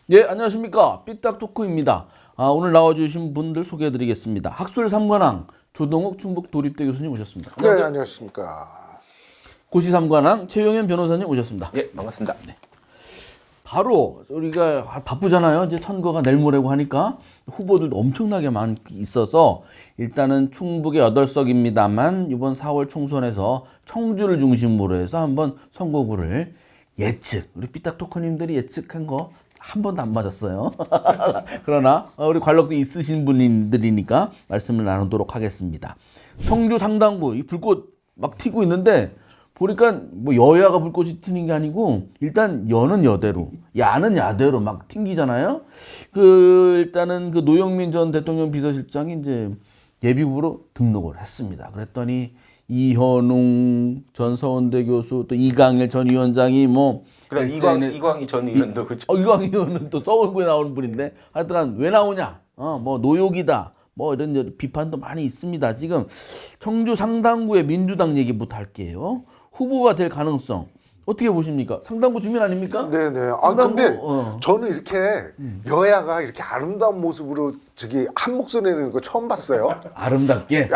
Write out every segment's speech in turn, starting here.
예, 안녕하십니까. 삐딱 토크입니다. 오늘 나와주신 분들 소개해드리겠습니다. 학술 삼관왕 조동욱 충북 도립대 교수님 오셨습니다. 네, 안녕하십니까. 고시 삼관왕 최용현 변호사님 오셨습니다. 예, 반갑습니다. 네. 바로 우리가 바쁘잖아요. 이제 선거가 내일 모레고 하니까 후보들도 엄청나게 많이 있어서 일단은 충북의 8석입니다만 이번 4월 총선에서 청주를 중심으로 해서 한번 선거구를 예측, 우리 삐딱 토커님들이 예측한 거 한 번도 안 맞았어요. 그러나 우리 관록도 있으신 분들이니까 말씀을 나누도록 하겠습니다. 청주 상당구 이 불꽃 막 튀고 있는데 보니까 뭐 여야가 불꽃이 튀는 게 아니고 일단 여는 여대로 야는 야대로 막 튕기잖아요. 일단은 노영민 전 대통령 비서실장이 이제 예비후보로 등록을 했습니다. 그랬더니 이현웅 전 서원대 교수 또 이강일 전 위원장이 뭐 그다음 이광희 전 의원도 그렇죠. 이광희 의원은 또 서울구에 나오는 분인데 하여튼 왜 나오냐? 뭐 노욕이다. 뭐 이런 비판도 많이 있습니다. 지금 청주 상당구의 민주당 얘기부터 할게요. 후보가 될 가능성 어떻게 보십니까? 상당구 주민 아닙니까? 네네. 상당구, 근데 저는 이렇게 여야가 이렇게 아름다운 모습으로 한 목소리 내는 거 처음 봤어요. 아름답게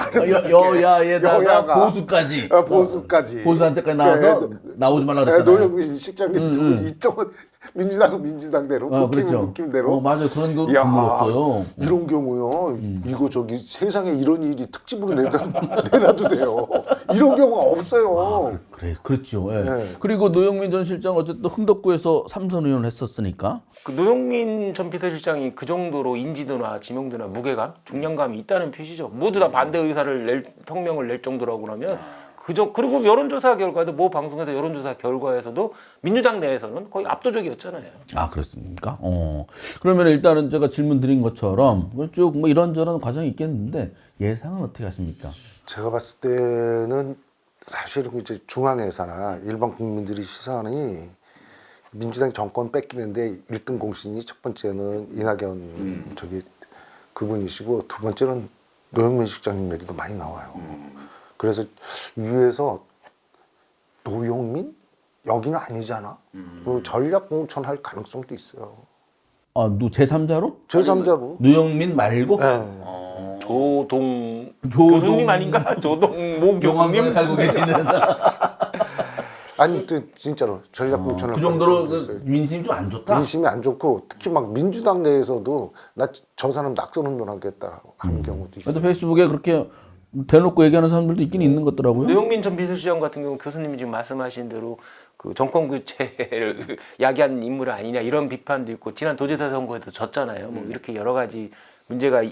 여야에다가 여야가. 보수까지 보수까지. 보수한테까지 나와서 나오지 말라 그랬잖아요. 노영민 실장님도 이쪽은 민주당대로 국힘은 그렇죠. 국힘대로. 맞아요. 그런 거 야, 들었어요. 이런 경우요. 이거 세상에 이런 일이 특집으로 내놔도 돼요. 이런 경우가 없어요. 그렇죠. 예. 네. 그리고 노영민 전 실장 어쨌든 흥덕구에서 삼선 의원을 했었으니까. 그 노영민 전 비서실장이 그 정도로 인지도나 지명도나 무게감, 중량감이 있다는 표시죠. 모두 다 반대 의사를 성명을 낼 정도라고 그러면 그리고 여론조사 결과도 모 방송에서 여론조사 결과에서도 민주당 내에서는 거의 압도적이었잖아요. 그렇습니까? 그러면 일단은 제가 질문 드린 것처럼 쭉 뭐 이런저런 과정이 있겠는데 예상은 어떻게 하십니까? 제가 봤을 때는 사실은 이제 중앙에서나 일반 국민들이 시선이 민주당이 정권 뺏기는데 1등 공신이 첫 번째는 이낙연 그분이시고 두 번째는 노영민 실장님 얘기도 많이 나와요. 그래서 위에서 노영민? 여기는 아니잖아. 그리고 전략 공천할 가능성도 있어요. 제3자로? 제3자로. 노영민 말고? 네. 조동 교수님 아닌가? 조동목 용왕동에 교수님 살고 계시는 아니 진짜로 전략 공천할 그 정도로 가능성도 있어요. 민심이 좀 안 좋다? 민심이 안 좋고 특히 막 민주당 내에서도 나 저 사람 낙선 운동하겠다라고 하는 경우도 있어요. 그래서 페이스북에 그렇게 대놓고 얘기하는 사람들도 있긴 있는 것 같더라고요. 노영민 전 비서실장 같은 경우 교수님이 지금 말씀하신 대로 그 정권 교체를 야기한 인물 아니냐 이런 비판도 있고 지난 도지사 선거에도 졌잖아요. 뭐 이렇게 여러 가지 문제가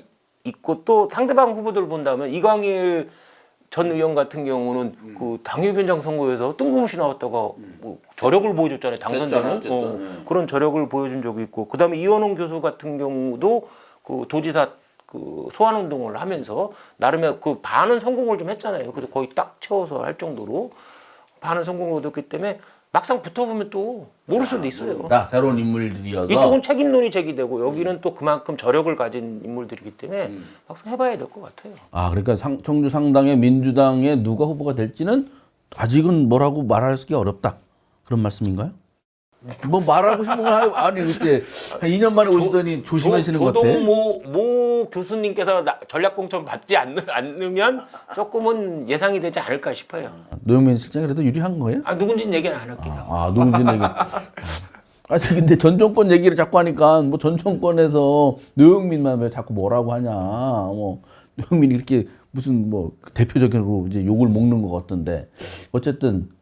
있고 또 상대방 후보들을 본다면 이광일 전 의원 같은 경우는 그 당협위원장 선거에서 뜬금없이 나왔다가 뭐 저력을 보여줬잖아요. 당선되는 그런 저력을 보여준 적이 있고 그다음에 이현웅 교수 같은 경우도 그 도지사 그 소환 운동을 하면서 나름의 그 반은 성공을 좀 했잖아요. 그래서 거의 딱 채워서 할 정도로 반은 성공을 얻었기 때문에 막상 붙어보면 또 모를 수도 있어요. 새로운 인물들이어서 이쪽은 책임론이 제기되고 여기는 또 그만큼 저력을 가진 인물들이기 때문에 막상 해봐야 될 것 같아요. 그러니까 청주 상당의 민주당에 누가 후보가 될지는 아직은 뭐라고 말할 수가 어렵다. 그런 말씀인가요? 뭐 말하고 싶은 건 아니 그때 한 2년 만에 오시더니 조심하시는 것 같아. 조동 모 교수님께서 전략 공천 받지 않으면 조금은 예상이 되지 않을까 싶어요. 노영민 실장이 그래도 유리한 거예요? 누군지는 얘기는 안 할게요. 누군지 얘기. 근데 전 정권 얘기를 자꾸 하니까 뭐 전 정권에서 노영민만 왜 자꾸 뭐라고 하냐. 뭐 노영민이 이렇게 무슨 뭐 대표적으로 이제 욕을 먹는 것 같던데 어쨌든.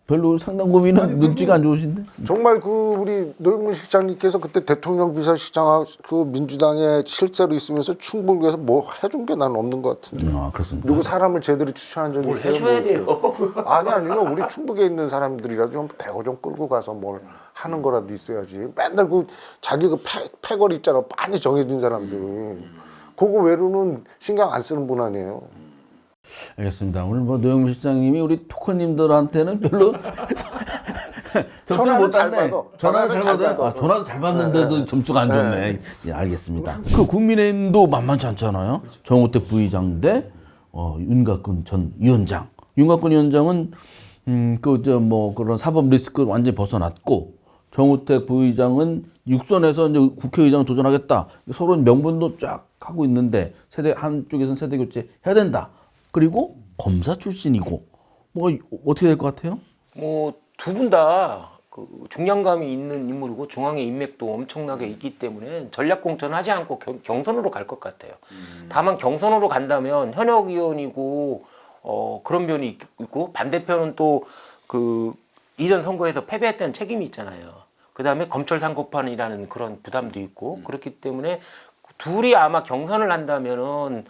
별로 상당구민은 눈치가 안 좋으신데? 정말 우리 노영민 실장님께서 그때 대통령 비서실장 민주당에 실제로 있으면서 충북에서 뭐 해준 게 난 없는 것 같은데. 그렇습니다. 누구 사람을 제대로 추천한 적이 뭘 있어요? 해줘야 돼요. 아니요. 우리 충북에 있는 사람들이라도 좀 대거 좀 끌고 가서 뭘 하는 거라도 있어야지. 맨날 자기 패거리 있잖아. 많이 정해진 사람들. 그거 외로는 신경 안 쓰는 분 아니에요. 알겠습니다. 오늘 뭐 노영민 실장님이 우리 토커님들한테는 별로 전화는 잘 받아. 전화는 잘 받아요. 전화도 잘 받는데도 점수가 안 좋네. 예, 알겠습니다. 국민의힘도 만만치 않잖아요. 정호택 부의장 대 윤곽근 전 위원장. 윤곽근 위원장은 그런 사법 리스크 완전히 벗어났고 정우택 부의장은 육선에서 이제 국회의장 도전하겠다. 서로 명분도 쫙 하고 있는데 세대 한쪽에서는 세대 교체 해야 된다. 그리고 검사 출신이고 뭐 어떻게 될 것 같아요? 뭐 두 분 다 그 중량감이 있는 인물이고 중앙의 인맥도 엄청나게 있기 때문에 전략 공천을 하지 않고 경선으로 갈 것 같아요. 다만 경선으로 간다면 현역 의원이고 그런 면이 있고 반대편은 또 그 이전 선거에서 패배했다는 책임이 있잖아요. 그다음에 검찰 상고판이라는 그런 부담도 있고 그렇기 때문에 둘이 아마 경선을 한다면은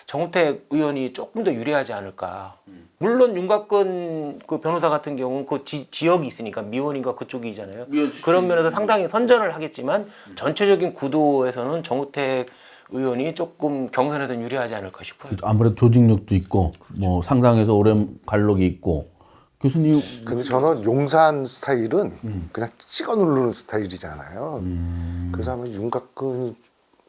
정우택 의원이 조금 더 유리하지 않을까. 물론 윤곽근 그 변호사 같은 경우는 그 지역이 있으니까 미원인가 그쪽이잖아요. 그런 면에서 상당히 선전을 하겠지만 전체적인 구도에서는 정우택 의원이 조금 경선에서 유리하지 않을까 싶어요. 아무래도 조직력도 있고 뭐 상당해서 오랜 관록이 있고 교수님. 근데 저는 용산 스타일은 그냥 찍어 누르는 스타일이잖아요. 그래서 아마 윤곽근이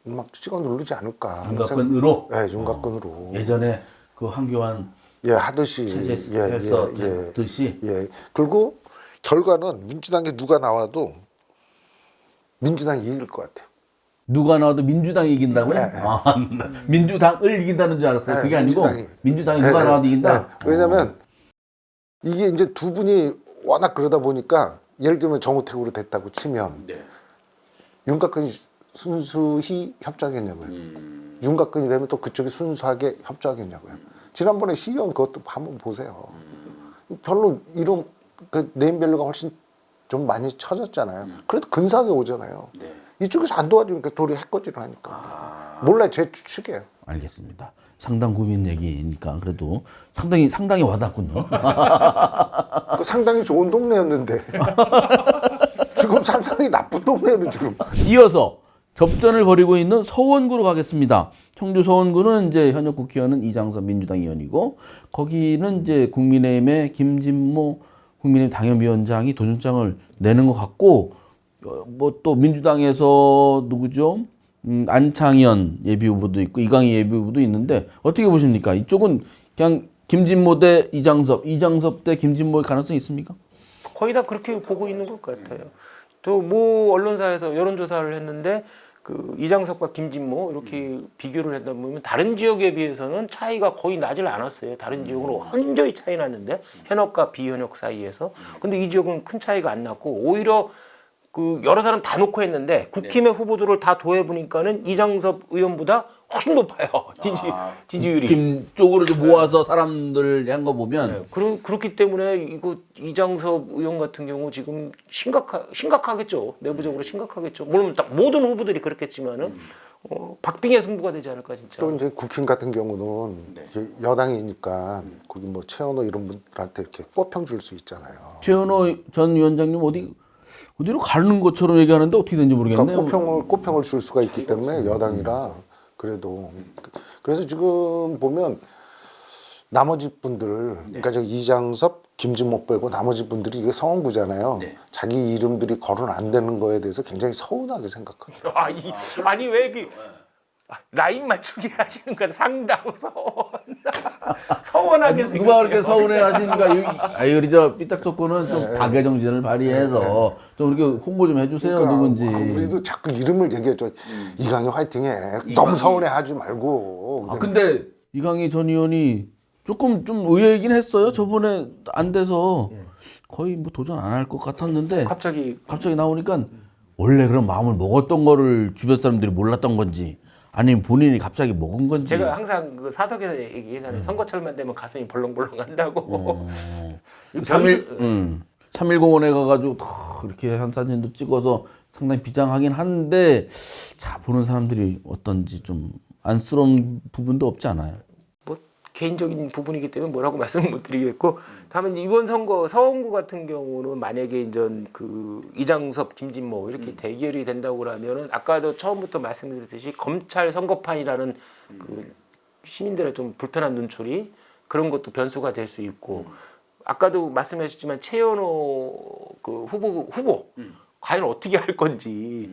막 찍어 누르지 않을까. 하는 윤곽근으로? 네, 윤곽근으로. 예전에 그 한교안 예, 하듯이. 했었듯이. 예. 그리고 결과는 민주당에 누가 나와도 민주당이 이길 것 같아요. 누가 나와도 민주당이 이긴다고요? 네, 네. 아, 민주당을 이긴다는 줄 알았어요. 네, 그게 아니고 민주당이 누가 네, 나와도 네. 이긴다. 왜냐면 이게 이제 두 분이 워낙 그러다 보니까 예를 들면 정우택으로 됐다고 치면 윤곽근이 순수히 협조하겠냐고요. 윤곽근이 되면 또 그쪽이 순수하게 협조하겠냐고요. 지난번에 시의원 그것도 한번 보세요. 별로 이런 그 네임밸류가 훨씬 좀 많이 쳐졌잖아요. 그래도 근사하게 오잖아요. 이쪽에서 안 도와주니까 도리 해코지를 하니까. 몰라요. 제 추측이에요. 알겠습니다. 상당 고민 얘기니까 그래도 상당히 와닿군요. 그 상당히 좋은 동네였는데 지금 상당히 나쁜 동네로 지금. 이어서 접전을 벌이고 있는 서원구로 가겠습니다. 청주 서원구는 이제 현역 국회의원은 이장섭 민주당 의원이고 거기는 이제 국민의힘의 김진모 국민의힘 당협위원장이 도전장을 내는 것 같고 뭐 또 민주당에서 누구죠? 안창현 예비후보도 있고 이강희 예비후보도 있는데 어떻게 보십니까? 이쪽은 그냥 김진모 대 이장섭 대 김진모의 가능성이 있습니까? 거의 다 그렇게 보고 있는 것 같아요. 또 모 언론사에서 여론조사를 했는데 그 이장섭과 김진모 이렇게 비교를 했다 보면 다른 지역에 비해서는 차이가 거의 나질 않았어요. 다른 지역은 현저히 차이 났는데 현역과 비현역 사이에서. 근데 이 지역은 큰 차이가 안 났고 오히려 그 여러 사람 다 놓고 했는데 국힘의 후보들을 다 도해 보니까는 이장섭 의원보다 훨씬 높아요. 지지율이. 김 쪽으로 좀 모아서 사람들 한 거 보면 네, 그렇기 때문에 이거 이장섭 의원 같은 경우 지금 심각하겠죠. 내부적으로 심각하겠죠. 물론 모든 후보들이 그렇겠지만은 박빙의 승부가 되지 않을까 진짜. 또 이제 국힘 같은 경우는 이게 여당이니까 거기 뭐 최현호 이런 분들한테 이렇게 뽀평 줄 수 있잖아요. 최은호 전 위원장님 어디로 가는 것처럼 얘기하는데 어떻게 되는지 모르겠네요. 그러니까 꽃평을 줄 수가 있기 때문에 여당이라 그래도 그래서 지금 보면 나머지 분들 그러니까 저 이장섭, 김진모 빼고 나머지 분들이 이게 서원구잖아요. 자기 이름들이 거론 안 되는 거에 대해서 굉장히 서운하게 생각합니다. 아니 왜 라인 맞추기 하시는 거 상당 서운하게 누가 그렇게 서운해 하시니까 우리 저 삐딱조건은 좀 박애정신을 발휘해서 좀 이렇게 홍보 좀 해주세요. 누군지. 우리도 자꾸 이름을 얘기해줘. 이강희 화이팅해. 너무 서운해 하지 말고. 근데 이강희 전 의원이 조금 좀 의외이긴 했어요. 저번에 안 돼서 거의 뭐 도전 안 할 것 같았는데 갑자기 나오니까 원래 그런 마음을 먹었던 거를 주변 사람들이 몰랐던 건지 아니면 본인이 갑자기 먹은 건지. 제가 항상 그 사석에서 얘기하잖아요. 선거철만 되면 가슴이 벌렁벌렁 한다고. 3.1공원에 가가지고 이렇게 한 사진도 찍어서 상당히 비장하긴 한데 자 보는 사람들이 어떤지 좀 안쓰러운 부분도 없지 않아요. 뭐 개인적인 부분이기 때문에 뭐라고 말씀을 못 드리겠고 다만 이번 선거 서원구 같은 경우는 만약에 이제 그 이장섭, 김진모 이렇게 대결이 된다고 그러면은 아까도 처음부터 말씀드렸듯이 검찰 선거판이라는 그 시민들의 좀 불편한 눈초리 그런 것도 변수가 될 수 있고 아까도 말씀하셨지만 최현호 그 후보 과연 어떻게 할 건지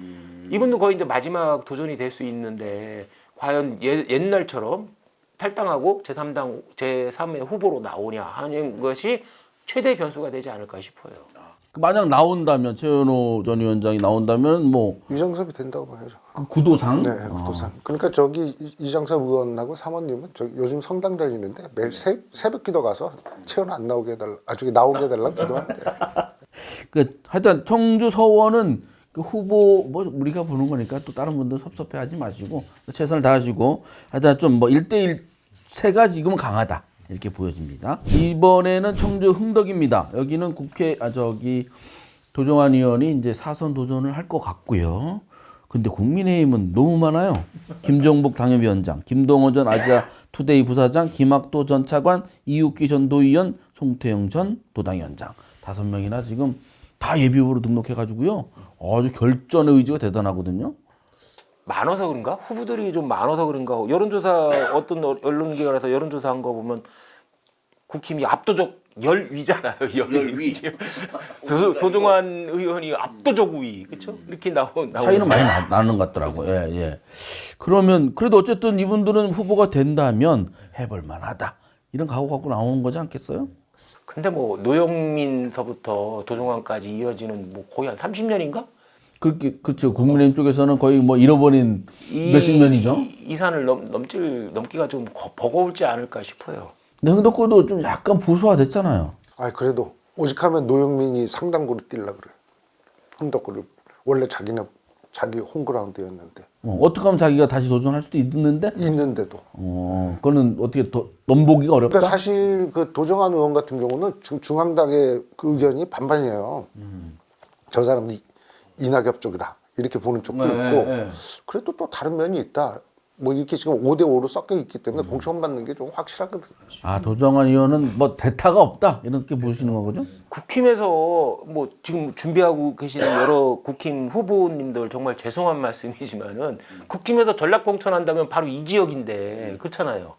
이분도 거의 이제 마지막 도전이 될 수 있는데 과연 옛날처럼 탈당하고 제3의 후보로 나오냐 하는 것이 최대 변수가 되지 않을까 싶어요. 만약 나온다면 최현호 전 위원장이 나온다면 뭐 이장섭이 된다고 봐야죠. 그 구도상 네, 구도상. 그러니까 저기 이장섭 의원하고 사모님은 저기 요즘 성당 다니는데 매일 새벽 기도 가서 채원 안 나오게 해달라, 저기 나오게 해달라고 기도한대요. 그 하여튼 청주 서원은 그 후보 뭐 우리가 보는 거니까 또 다른 분들 섭섭해하지 마시고 최선을 다하시고 하여튼 좀 뭐 1대1 세가 지금은 강하다 이렇게 보여집니다. 이번에는 청주 흥덕입니다. 여기는 도정환 의원이 이제 사선 도전을 할 것 같고요. 근데 국민의힘은 너무 많아요. 김종복 당협위원장, 김동호 전 아시아투데이 부사장, 김학도 전 차관, 이웃기 전 도의원, 송태영 전 도당위원장 5명이나 지금 다 예비후보로 등록해가지고요. 아주 결전의 의지가 대단하거든요. 많아서 그런가? 후보들이 좀 많아서 그런가? 여론조사 어떤 언론기관에서 여론조사한 거 보면 국힘이 압도적 열위잖아요. 열위. 도정환 의원이 압도적 우위, 그렇죠? 이렇게 나오는 차이는 많이 나는 것 같더라고요. 예, 예. 그러면 그래도 어쨌든 이분들은 후보가 된다면 해볼 만하다. 이런 각오 갖고 나오는 거지 않겠어요? 근데 뭐 노영민서부터 도정환까지 이어지는 뭐 거의 한 30년인가? 그렇게 그렇죠. 국민의힘 쪽에서는 거의 뭐 잃어버린 몇십 년이죠. 이 산을 넘기가 좀 버거울지 않을까 싶어요. 근데 흥덕구도 좀 약간 보수화됐잖아요. 아, 그래도 오직하면 노영민이 상당구로 뛰려 그래. 흥덕구를 원래 자기 홈그라운드였는데. 어떻게 하면 자기가 다시 도전할 수도 있는데? 있는데도. 그거는 어떻게 더 넘보기가 어렵다? 그러니까 사실 그 도정환 의원 같은 경우는 지금 중앙당의 그 의견이 반반이에요. 저 사람은 이낙엽 쪽이다 이렇게 보는 쪽도 있고 그래도 또 다른 면이 있다. 뭐 이렇게 지금 5대5로 섞여 있기 때문에 공천받는 게 좀 확실하거든. 아, 도정환 의원은 뭐 대타가 없다 이렇게 보시는 거거죠? 국힘에서 뭐 지금 준비하고 계시는 여러 국힘 후보님들 정말 죄송한 말씀이지만은 국힘에서 전략 공천한다면 바로 이 지역인데 그렇잖아요.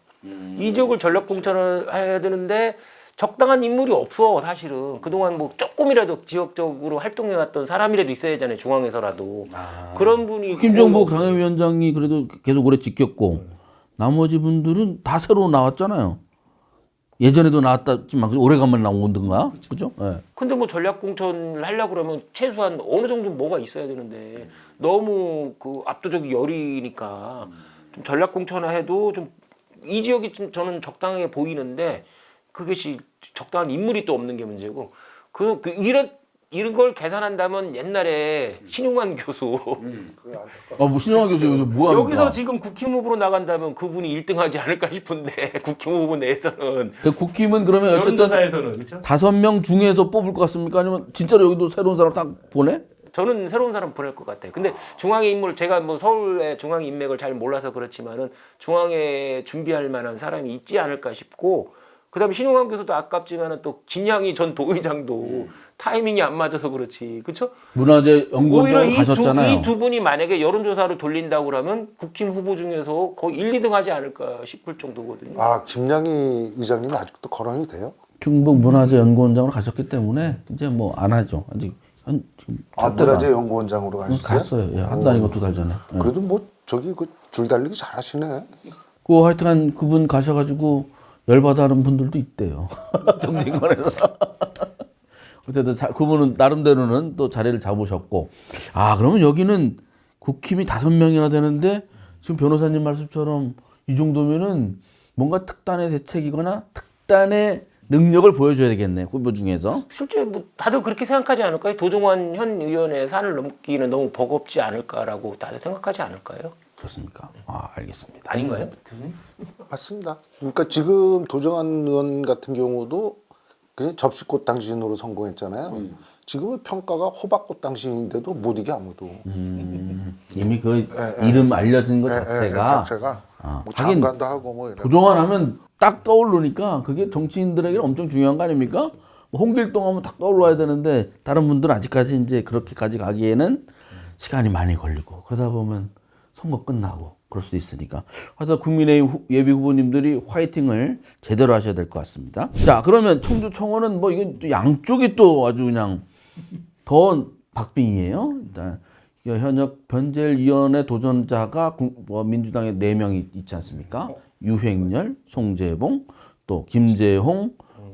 이 지역을 전략 공천을 해야 되는데 적당한 인물이 없어 사실은. 그동안 뭐 조금이라도 지역적으로 활동해왔던 사람이라도 있어야 하잖아요. 중앙에서라도. 그런 분이 김종복 당협위원장이 그래도 계속 오래 지켰고 나머지 분들은 다 새로 나왔잖아요. 예전에도 나왔지만 오래간만에 나온던가, 그죠? 네. 근데 뭐 전략 공천을 하려고 그러면 최소한 어느 정도 뭐가 있어야 되는데 너무 그 압도적 열이니까 좀 전략 공천을 해도 좀 이 지역이 좀 저는 적당하게 보이는데 그것이 적당한 인물이 또 없는 게 문제고 이런 걸 계산한다면 옛날에 신용환 교수 뭐 신영환 교수 여기서 뭐 합니까? 여기서 지금 국힘 후보로 나간다면 그분이 1등하지 않을까 싶은데 국힘 후보 내에서는 국힘은 그러면 어쨌든 여론조사에서는 그렇죠? 5명 중에서 뽑을 것 같습니까? 아니면 진짜로 여기도 새로운 사람 딱 보내? 저는 새로운 사람 보낼 것 같아요. 근데 중앙의 인물 제가 뭐 서울의 중앙 인맥을 잘 몰라서 그렇지만은 중앙에 준비할 만한 사람이 있지 않을까 싶고 그다음에 신용환 교수도 아깝지만은 또 김양희 전 도의장도 타이밍이 안 맞아서 그렇지, 그렇죠? 문화재 연구원으로 오히려 가셨잖아요. 이 두 분이 만약에 여론조사를 돌린다고 그러면 국힘 후보 중에서 거의 1, 2등 하지 않을까 싶을 정도거든요. 아, 김양희 의장님은 아직도 거론이 돼요? 충북 문화재 연구원장으로 가셨기 때문에 이제 뭐 안 하죠. 아직 지금 문화재 연구원장으로 가셨어요? 갔어요. 예, 한 달인가 2달 전에. 예. 그래도 뭐 저기 그 줄 달리기 잘하시네. 그 하여튼 그분 가셔가지고 열받아하는 분들도 있대요. 정치권에서. 어쨌든 그분은 나름대로는 또 자리를 잡으셨고. 아, 그러면 여기는 국힘이 5명이나 되는데 지금 변호사님 말씀처럼 이 정도면은 뭔가 특단의 대책이거나 특단의 능력을 보여줘야 되겠네, 후보 중에서. 실제 뭐 다들 그렇게 생각하지 않을까요? 도정환 현 의원의 산을 넘기는 너무 버겁지 않을까라고 다들 생각하지 않을까요? 그렇습니까? 아, 알겠습니다. 아닌가요? 맞습니다. 그러니까 지금 도정환 의원 같은 경우도 그냥 접시꽃 당신으로 성공했잖아요. 지금은 평가가 호박꽃 당신인데도 못 이겨 아무도. 이미 그 이름 알려진 것 자체가 자체가 아, 뭐 하긴 장관도 하고 뭐 이런. 도정환 하면 딱 떠오르니까 그게 정치인들에게는 엄청 중요한 거 아닙니까? 뭐 홍길동 하면 딱 떠올라야 되는데 다른 분들은 아직까지 이제 그렇게까지 가기에는 시간이 많이 걸리고 그러다 보면 선거 끝나고 그럴 수도 있으니까 하여튼 국민의힘 예비 후보님들이 화이팅을 제대로 하셔야 될 것 같습니다. 자, 그러면 청주청원은 뭐 이건 또 양쪽이 또 아주 그냥 더 박빙이에요. 일단 현역 변제위원회 도전자가 민주당에 4명이 있지 않습니까? 유행열, 송재봉, 또 김재홍,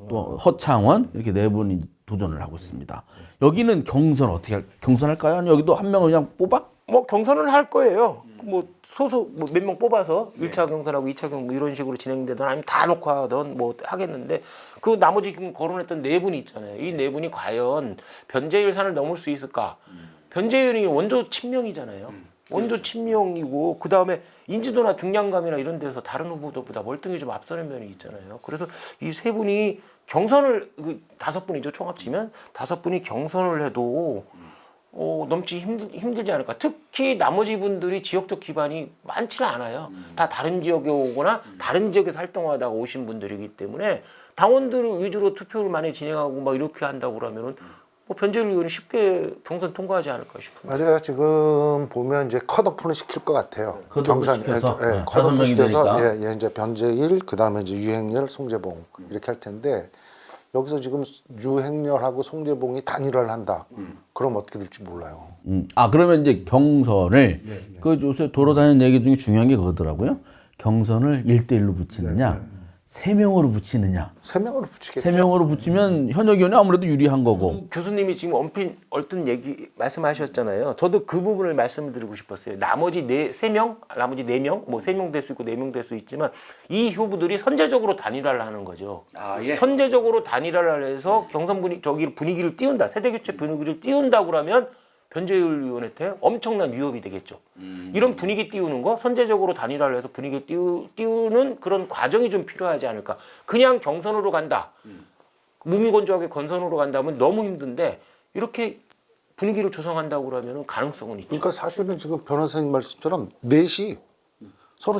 또 허창원 이렇게 4분이 도전을 하고 있습니다. 여기는 경선할까요? 아니면 여기도 한 명을 그냥 뽑아? 뭐 경선을 할 거예요. 뭐 소수 뭐 몇 명 뽑아서 1차 경선하고 2차 경선 뭐 이런 식으로 진행되든 아니면 다 놓고 하든 뭐 하겠는데 그 나머지 지금 거론했던 네 분이 있잖아요. 이 네 분이 과연 변재일 산을 넘을 수 있을까? 변재일이 원조 친명이잖아요. 원조 친명이고 그 다음에 인지도나 중량감이나 이런 데서 다른 후보들보다 월등히 좀 앞서는 면이 있잖아요. 그래서 이 세 분이 경선을 그 5분이죠 총 합치면 5분이 경선을 해도 넘지 힘들지 않을까. 특히 나머지 분들이 지역적 기반이 많지는 않아요. 다 다른 지역에 오거나 다른 지역에서 활동하다가 오신 분들이기 때문에 당원들 위주로 투표를 많이 진행하고 막 이렇게 한다고 그러면은 뭐 변재일 의원이 쉽게 경선 통과하지 않을까 싶어요. 맞아요. 지금 보면 이제 컷오프는 시킬 것 같아요. 컷오프 시켜서? 다섯 컷오프 명이 시켜서 되니까. 이제 변재일 그다음에 이제 유행열, 송재봉 이렇게 할 텐데 여기서 지금 유행열하고 송재봉이 단일화를 한다. 그럼 어떻게 될지 몰라요. 그러면 이제 경선을 그 요새 돌아다니는 얘기 중에 중요한 게 그거더라고요. 경선을 1대1로 붙이느냐, 3명으로 붙이느냐. 3명으로 붙이겠죠. 3명으로 붙이면 현역 의원이 아무래도 유리한 거고. 교수님이 지금 얼른 얘기 말씀하셨잖아요. 저도 그 부분을 말씀드리고 싶었어요. 나머지 세 명, 나머지 4명, 뭐 3명 될 수 있고 4명 될 수 있지만 이 후보들이 선제적으로 단일화를 하는 거죠. 선제적으로 단일화를 해서 경선 분위기를 띄운다. 세대 교체 분위기를 띄운다고 그러면 변재일 의원한테 엄청난 위협이 되겠죠. 이런 분위기 띄우는 거, 선제적으로 단일화를 해서 분위기 띄우는 그런 과정이 좀 필요하지 않을까. 그냥 경선으로 간다. 무미건조하게 건선으로 간다면 너무 힘든데 이렇게 분위기를 조성한다고 그러면 가능성은 있죠. 그러니까 사실은 지금 변호사님 말씀처럼 넷이 서로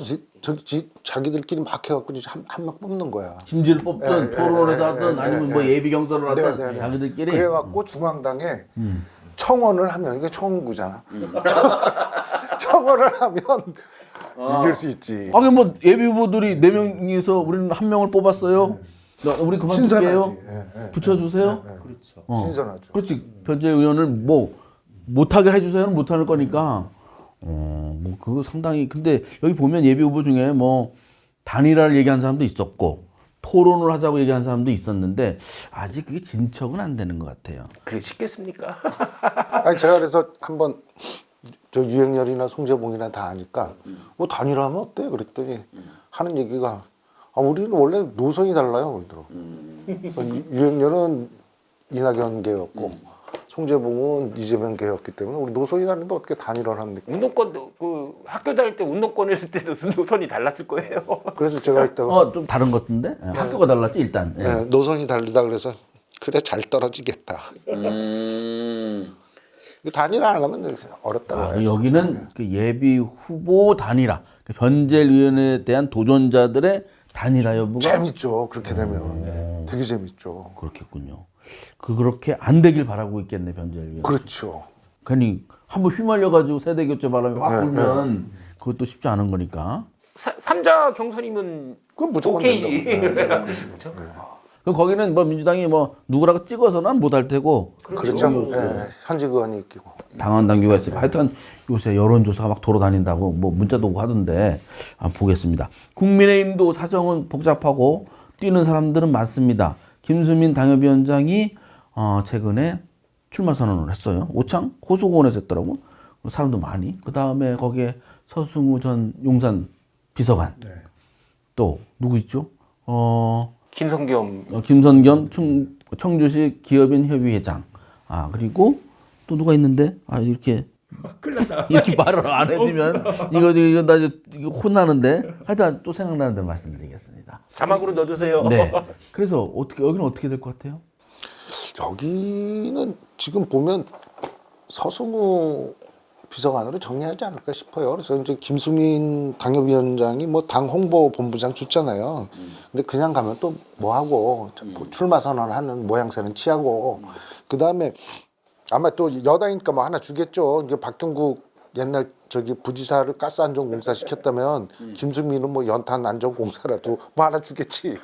자기들끼리 막 해갖고 한 명 뽑는 거야. 심지를 뽑든 토론을 하든 아니면 뭐 예비 경선을 하든 네. 자기들끼리. 그래갖고 중앙당에 청원을 하면 이게 청구잖아. 청원을 하면 이길 수 있지. 뭐 예비 후보들이 4명이서 우리는 1명을 뽑았어요. 우리 그만둘게요. 신선하지. 붙여주세요. 그렇죠. 신선하죠. 그렇지. 변재 의원을 뭐 못하게 해주세요는 못할 거니까. 뭐 그거 상당히. 근데 여기 보면 예비 후보 중에 뭐 단일화를 얘기한 사람도 있었고 토론을 하자고 얘기한 사람도 있었는데 아직 그게 진척은 안 되는 것 같아요. 그게 쉽겠습니까? 아니 제가 그래서 한번 저 유행열이나 송재봉이나 다 아니까 뭐 단일화하면 어때? 그랬더니 하는 얘기가 우리는 원래 노선이 달라요. 그러더라고. 유행열은 이낙연계였고 송재봉은 이재명 계였기 때문에 우리 노선이 다른데 어떻게 단일화를 합니까? 운동권 학교 다닐 때 운동권 했을 때도 노선이 달랐을 거예요. 그래서 제가 이따가 좀 다른 것 같은데? 학교가 달랐지 일단. 노선이 다르다 그래서 그래 잘 떨어지겠다. 단일화 안 하면 어렵다고. 여기는 그 예비 후보 단일화, 그 변재일 의원에 대한 도전자들의 단일화 여부가 재밌죠. 그렇게 되면 되게 재밌죠. 그렇겠군요. 그렇게 안 되길 바라고 있겠네 변재일 의원. 그렇죠. 괜히 한번 휘말려가지고 세대 교체 바람이 확 불면 그것도 쉽지 않은 거니까. 3자 경선이면 그건 무조건 오케이지. 된다고. 그럼 거기는 뭐 민주당이 뭐 누구라고 찍어서는 못할 테고. 그렇죠. 현직 의원이 있고. 당원 당규가 있어요. 하여튼 요새 여론조사가 막 돌아다닌다고 뭐 문자도 오고 하던데 보겠습니다. 국민의힘도 사정은 복잡하고 뛰는 사람들은 많습니다. 김수민 당협위원장이 최근에 출마 선언을 했어요. 오창 호수공원에서 했더라고. 사람도 많이. 그 다음에 거기에 서승우 전 용산 비서관. 또 누구 있죠? 김선겸 청주시 기업인 협의회장. 그리고 또 누가 있는데 이렇게 말을 안 해주면 이거 나 이거 혼나는데 하여튼 또 생각나는 대로 말씀드리겠습니다. 자막으로 넣어주세요. 네. 그래서 여기는 어떻게 될 것 같아요? 여기는 지금 보면 서승우 비서관으로 정리하지 않을까 싶어요. 그래서 이제 김수민 당협위원장이 뭐 당 홍보 본부장 줬잖아요. 근데 그냥 가면 또 뭐 하고 출마 선언하는 모양새는 취하고 그 다음에 아마 또 여당이니까 뭐 하나 주겠죠. 이게 박경국 옛날 부지사를 가스 안전 공사 시켰다면 김수민은 뭐 연탄 안전 공사라도 뭐 하나 주겠지.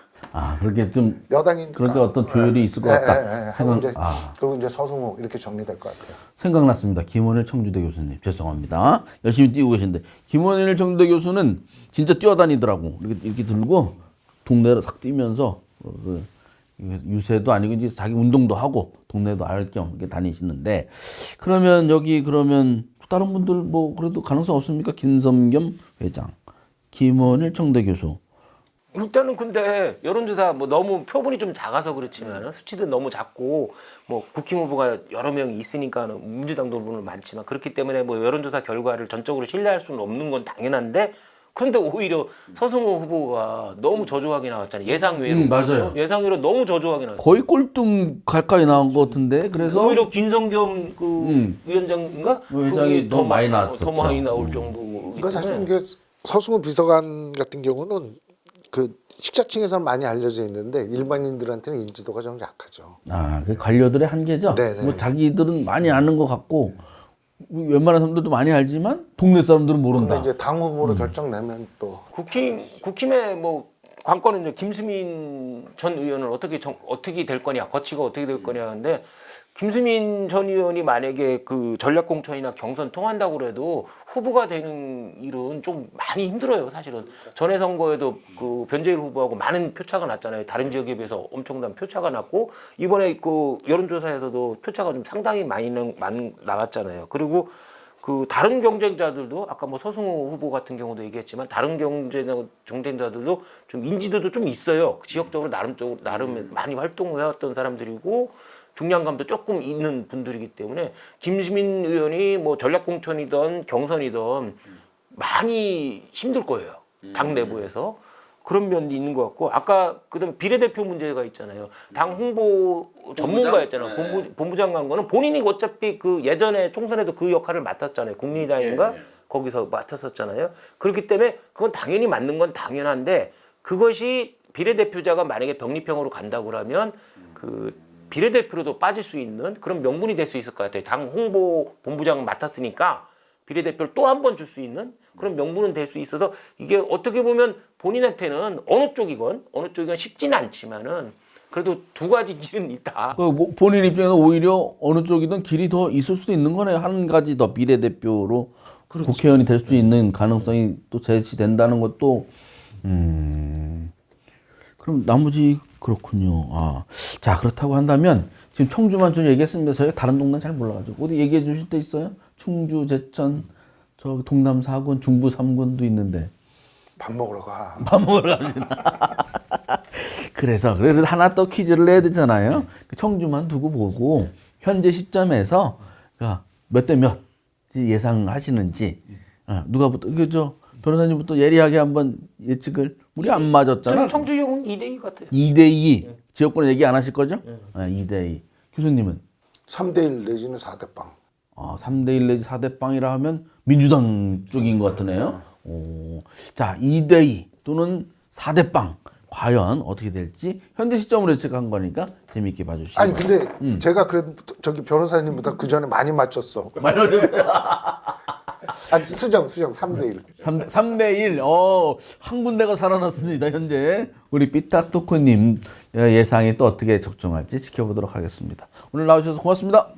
그렇게 좀 여당이니까. 그런데 어떤 조율이 있을 것 같다. 그리고 이제 서승우 이렇게 정리될 것 같아요. 생각났습니다. 김원일 청주대 교수님 죄송합니다. 열심히 뛰고 계신데 김원일 청주대 교수는 진짜 뛰어다니더라고. 이렇게 들고 동네를 싹 뛰면서 유세도 아니고 이제 자기 운동도 하고 동네도 알 겸 이렇게 다니시는데 그러면 여기 그러면 다른 분들 뭐 그래도 가능성 없습니까? 김섬겸 회장, 김원일 청대 교수. 일단은 근데 여론조사 뭐 너무 표본이 좀 작아서 그렇지만 수치도 너무 작고 뭐 국힘 후보가 여러 명이 있으니까는 민주당도 물론 많지만 그렇기 때문에 뭐 여론조사 결과를 전적으로 신뢰할 수는 없는 건 당연한데 그런데 오히려 서승호 후보가 너무 저조하게 나왔잖아요. 예상외로. 맞아요. 예상외로 너무 저조하게 나왔어요. 거의 꼴등 가까이 나온 것 같은데 그래서 오히려 김성겸 그 위원장인가 회장이 그게 더 많이 나왔었죠. 더 많이 나올 정도고. 그러니까 사실 이게 서승우 비서관 같은 경우는 그 식자층에서는 많이 알려져 있는데 일반인들한테는 인지도가 좀 약하죠. 그 관료들의 한계죠. 네네. 뭐 자기들은 많이 아는 것 같고 웬만한 사람들도 많이 알지만 동네 사람들은 모른다. 근데 이제 당 후보로 결정내면 또 국힘의 뭐 관건은 이제 김수민 전 의원을 어떻게 될 거냐, 거치가 어떻게 될 거냐 하는데 김수민 전 의원이 만약에 그 전략공천이나 경선 통한다고 그래도 후보가 되는 일은 좀 많이 힘들어요, 사실은. 전에 선거에도 그 변재일 후보하고 많은 표차가 났잖아요. 다른 지역에 비해서 엄청난 표차가 났고 이번에 그 여론조사에서도 표차가 좀 상당히 많이 나왔잖아요. 그리고 그 다른 경쟁자들도 아까 뭐 서승우 후보 같은 경우도 얘기했지만 다른 경쟁자들도 좀 인지도도 좀 있어요. 지역적으로 나름 많이 활동해왔던 사람들이고 중량감도 조금 있는 분들이기 때문에 김수민 의원이 뭐 전략공천이든 경선이든 많이 힘들 거예요. 당 내부에서. 그런 면이 있는 것 같고 아까 그다음에 비례대표 문제가 있잖아요. 당 홍보 전문가였잖아요. 본부장 간 거는 본인이 어차피 그 예전에 총선에도 그 역할을 맡았잖아요. 국민의당인가 거기서 맡았었잖아요. 그렇기 때문에 그건 당연히 맞는 건 당연한데 그것이 비례대표자가 만약에 병립형으로 간다고 그러면 그 비례대표로도 빠질 수 있는 그런 명분이 될 수 있을 것 같아요. 당 홍보 본부장 맡았으니까 비례대표를 또 한 번 줄 수 있는 그런 명분은 될 수 있어서 이게 어떻게 보면 본인한테는 어느 쪽이건 쉽지는 않지만은 그래도 두 가지 길은 있다. 뭐 본인 입장에서 오히려 어느 쪽이든 길이 더 있을 수도 있는 거네요. 한 가지 더 비례대표로 국회의원이 될 수 있는 가능성이 또 제시된다는 것도 그럼 나머지 그렇군요. 자 그렇다고 한다면 지금 청주만 좀 얘기했습니다. 저희가 다른 동네는 잘 몰라가지고 어디 얘기해 주실 데 있어요? 충주, 제천, 저 동남 4군, 중부 3군도 있는데 밥 먹으러 가. 밥 먹으러 가시나? 그래서 하나 더 퀴즈를 내야 되잖아요. 청주만 두고 보고 현재 시점에서 몇 대 몇 예상하시는지 누가부터 그저 변호사님부터 예리하게 한번 예측을 우리 안 맞았잖아. 저는 청주형은 2대2 같아요. 2대2 지역구는 얘기 안 하실 거죠? 2대2 교수님은 3대1 내지는 4대 빵. 3대1 내지 4대0이라 하면 민주당 쪽인 것 같으네요. 자, 2대2 또는 4대0 과연 어떻게 될지 현재 시점으로 예측한 거니까 재미있게 봐주시기 아니 바랍니다. 근데 제가 그래도 저기 변호사님보다 그 전에 많이 맞췄어. 많이 맞췄어요. 수정 3대1. 3대1 한 군데가 살아났습니다. 현재 우리 삐딱토크님 예상이 또 어떻게 적중할지 지켜보도록 하겠습니다. 오늘 나오셔서 고맙습니다.